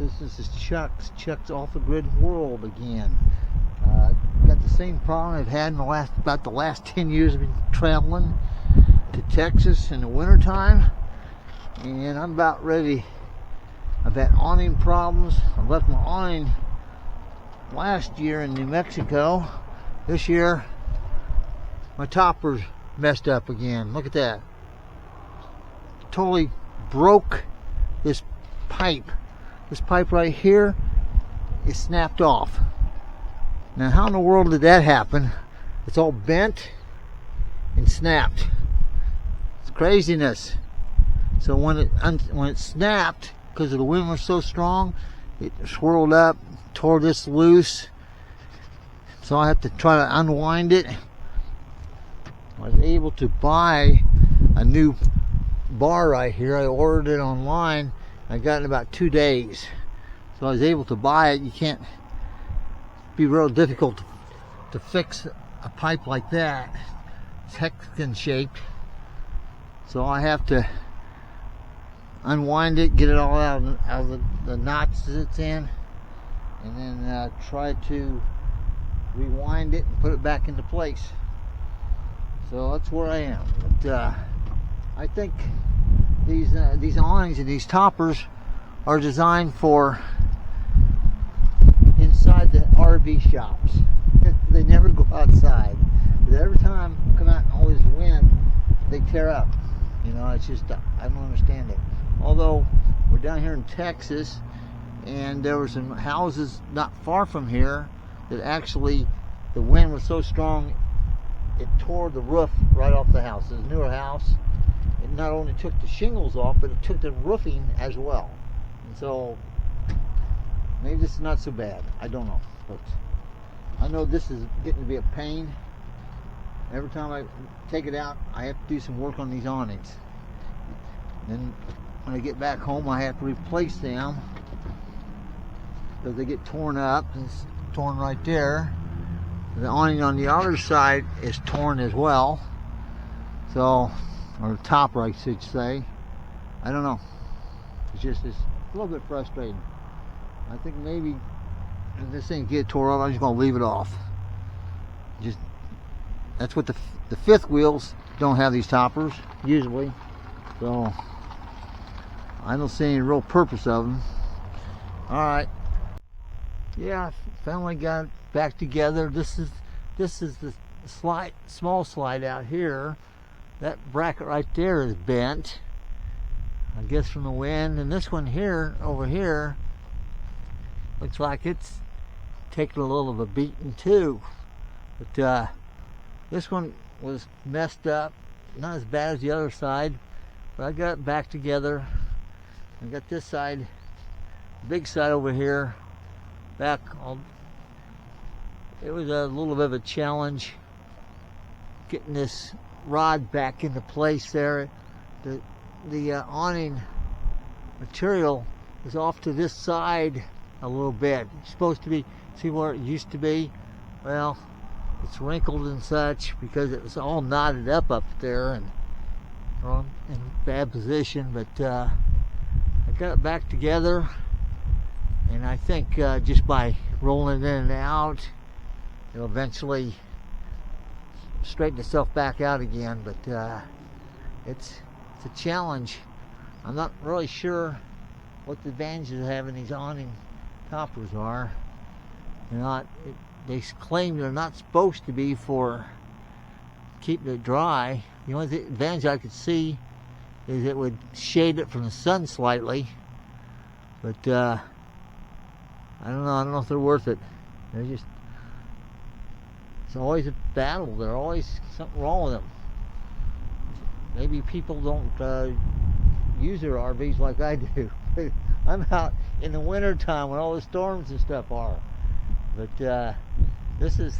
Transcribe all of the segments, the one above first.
This is Chuck's off the grid world again. Got the same problem I've had in about the last 10 years. I've been traveling to Texas in the wintertime, and I'm about ready. I've had awning problems. I left my awning last year in New Mexico. This year my topper's messed up again. Look at that. Totally broke this pipe. This pipe right here is snapped off. Now how in the world did that happen? It's all bent and snapped. It's craziness. So when it snapped, because the wind was so strong, it swirled up, tore this loose. So I have to try to unwind it. I was able to buy a new bar right here. I ordered it online. I got it in about 2 days. So I was able to buy it. You can't be real difficult to fix a pipe like that. It's hexagon shaped. So I have to unwind it, get it all out of the knots that it's in, and then try to rewind it and put it back into place. So that's where I am. But I think these awnings and these toppers are designed for inside the RV shops. They never go outside. But every time I come out in all this wind, they tear up. You know, it's just, I don't understand it. Although we're down here in Texas, and there were some houses not far from here that actually the wind was so strong it tore the roof right off the house. It's a newer house. It not only took the shingles off, but it took the roofing as well. And so maybe this is not so bad. I don't know. But I know this is getting to be a pain. Every time I take it out, I have to do some work on these awnings. Then when I get back home, I have to replace them because they get torn up. It's torn right there. The awning on the other side is torn as well. So, or the topper, I should say. I don't know. It's a little bit frustrating. I think maybe if this thing get tore up, I'm just going to leave it off. That's what the fifth wheels don't have, these toppers usually. So I don't see any real purpose of them. Alright. Yeah, finally got it back together. This is the small slide out here. That bracket right there is bent, I guess from the wind. And this one here, over here, looks like it's taking a little of a beating too. But this one was messed up. Not as bad as the other side, but I got it back together. I got this side, big side over here, back. It was a little bit of a challenge getting this rod back into place there. The awning material is off to this side a little bit. It's supposed to be, see where it used to be? Well, it's wrinkled and such because it was all knotted up there and in bad position. But I got it back together, and I think just by rolling it in and out, it'll eventually straighten itself back out again. But it's a challenge. I'm not really sure what the advantages of having these awning toppers are. They claim they're not supposed to be for keeping it dry. The only advantage I could see is it would shade it from the sun slightly. But I don't know. I don't know if they're worth it. It's always a battle. There's always something wrong with them. Maybe people don't use their RVs like I do. I'm out in the winter time when all the storms and stuff are. But this is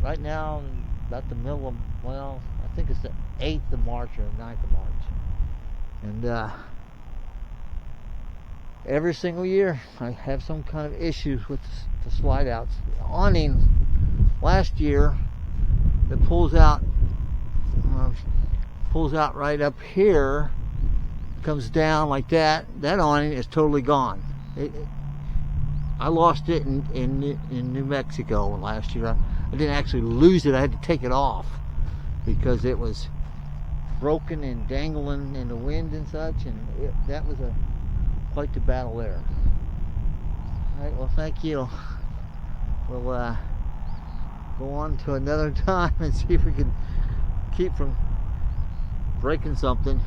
right now about the middle of, well, I think it's the 8th of March or 9th of March. And every single year I have some kind of issues with the slide outs. The awning last year that pulls out right up here, comes down like that. That awning is totally gone. I lost it in New Mexico last year. I didn't actually lose it. I had to take it off because it was broken and dangling in the wind and such, and that was quite the battle there. All right, well, thank you. We'll go on to another time and see if we can keep from breaking something.